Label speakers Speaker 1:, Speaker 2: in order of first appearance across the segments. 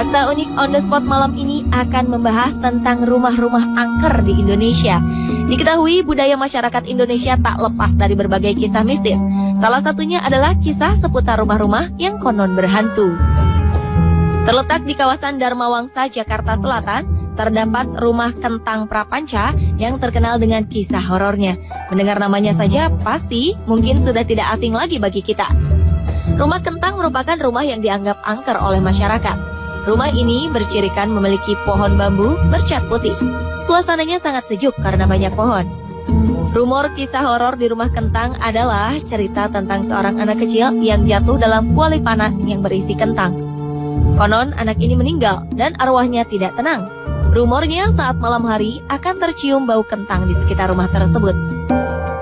Speaker 1: Fakta unik on the spot malam ini akan membahas tentang rumah-rumah angker di Indonesia. Diketahui budaya masyarakat Indonesia tak lepas dari berbagai kisah mistis. Salah satunya adalah kisah seputar rumah-rumah yang konon berhantu. Terletak di kawasan Dharma Wangsa, Jakarta Selatan, terdapat rumah Kentang Prapanca yang terkenal dengan kisah horornya. Mendengar namanya saja pasti mungkin sudah tidak asing lagi bagi kita. Rumah Kentang merupakan rumah yang dianggap angker oleh masyarakat. Rumah ini bercirikan memiliki pohon bambu bercat putih. Suasananya sangat sejuk karena banyak pohon. Rumor kisah horor di rumah Kentang adalah cerita tentang seorang anak kecil yang jatuh dalam kuali panas yang berisi kentang. Konon anak ini meninggal dan arwahnya tidak tenang. Rumornya saat malam hari akan tercium bau kentang di sekitar rumah tersebut.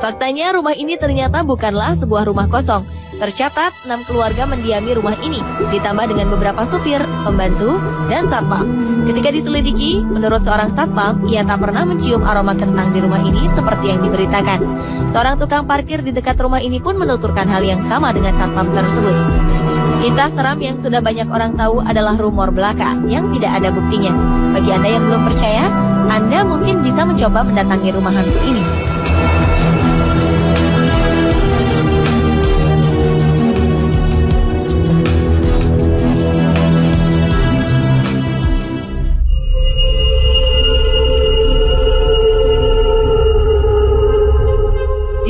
Speaker 1: Faktanya rumah ini ternyata bukanlah sebuah rumah kosong. Tercatat 6 keluarga mendiami rumah ini, ditambah dengan beberapa supir, pembantu, dan satpam. Ketika diselidiki, menurut seorang satpam, ia tak pernah mencium aroma kentang di rumah ini seperti yang diberitakan. Seorang tukang parkir di dekat rumah ini pun menuturkan hal yang sama dengan satpam tersebut. Kisah seram yang sudah banyak orang tahu adalah rumor belaka yang tidak ada buktinya. Bagi Anda yang belum percaya, Anda mungkin bisa mencoba mendatangi rumah hantu ini.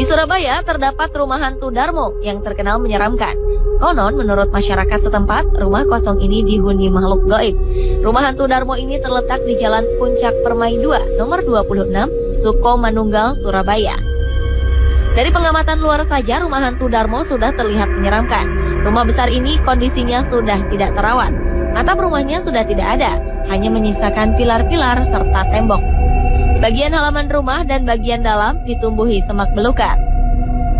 Speaker 1: Di Surabaya terdapat rumah hantu Darmo yang terkenal menyeramkan. Konon menurut masyarakat setempat, rumah kosong ini dihuni makhluk gaib. Rumah hantu Darmo ini terletak di Jalan Puncak Permai 2, nomor 26, Suko Manunggal, Surabaya. Dari pengamatan luar saja, rumah hantu Darmo sudah terlihat menyeramkan. Rumah besar ini kondisinya sudah tidak terawat. Atap rumahnya sudah tidak ada, hanya menyisakan pilar-pilar serta tembok. Bagian halaman rumah dan bagian dalam ditumbuhi semak belukar.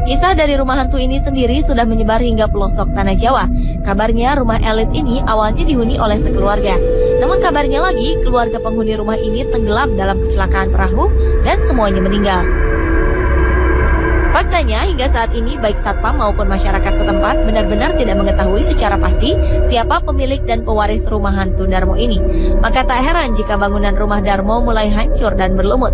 Speaker 1: Kisah dari rumah hantu ini sendiri sudah menyebar hingga pelosok tanah Jawa. Kabarnya rumah elit ini awalnya dihuni oleh sekeluarga. Namun kabarnya lagi keluarga penghuni rumah ini tenggelam dalam kecelakaan perahu dan semuanya meninggal. Faktanya hingga saat ini baik satpam maupun masyarakat setempat benar-benar tidak mengetahui secara pasti siapa pemilik dan pewaris rumah hantu Darmo ini. Maka tak heran jika bangunan rumah Darmo mulai hancur dan berlumut.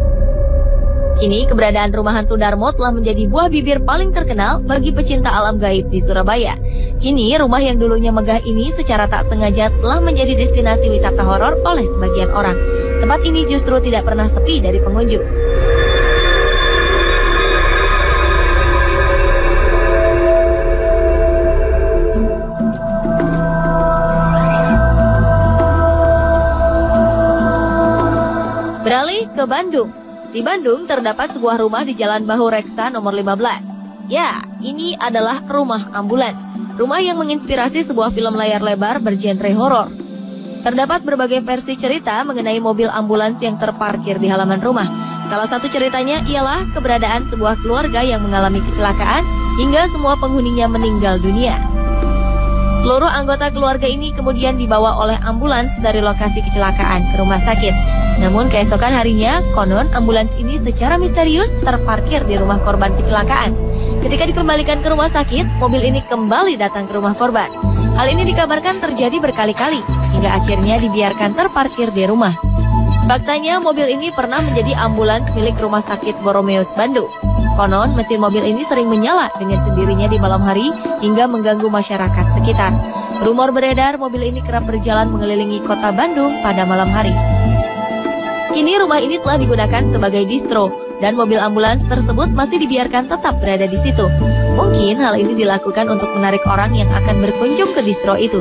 Speaker 1: Kini keberadaan rumah hantu Darmo telah menjadi buah bibir paling terkenal bagi pecinta alam gaib di Surabaya. Kini rumah yang dulunya megah ini secara tak sengaja telah menjadi destinasi wisata horor oleh sebagian orang. Tempat ini justru tidak pernah sepi dari pengunjung. Beralih ke Bandung. Di Bandung terdapat sebuah rumah di Jalan Bahu Reksa nomor 15. Ya, ini adalah rumah ambulans. Rumah yang menginspirasi sebuah film layar lebar bergenre horor. Terdapat berbagai versi cerita mengenai mobil ambulans yang terparkir di halaman rumah. Salah satu ceritanya ialah keberadaan sebuah keluarga yang mengalami kecelakaan hingga semua penghuninya meninggal dunia. Seluruh anggota keluarga ini kemudian dibawa oleh ambulans dari lokasi kecelakaan ke rumah sakit. Namun keesokan harinya, konon ambulans ini secara misterius terparkir di rumah korban kecelakaan. Ketika dikembalikan ke rumah sakit, mobil ini kembali datang ke rumah korban. Hal ini dikabarkan terjadi berkali-kali, hingga akhirnya dibiarkan terparkir di rumah. Faktanya, mobil ini pernah menjadi ambulans milik Rumah Sakit Boromeus Bandung. Konon, mesin mobil ini sering menyala dengan sendirinya di malam hari hingga mengganggu masyarakat sekitar. Rumor beredar mobil ini kerap berjalan mengelilingi kota Bandung pada malam hari. Kini rumah ini telah digunakan sebagai distro dan mobil ambulans tersebut masih dibiarkan tetap berada di situ. Mungkin hal ini dilakukan untuk menarik orang yang akan berkunjung ke distro itu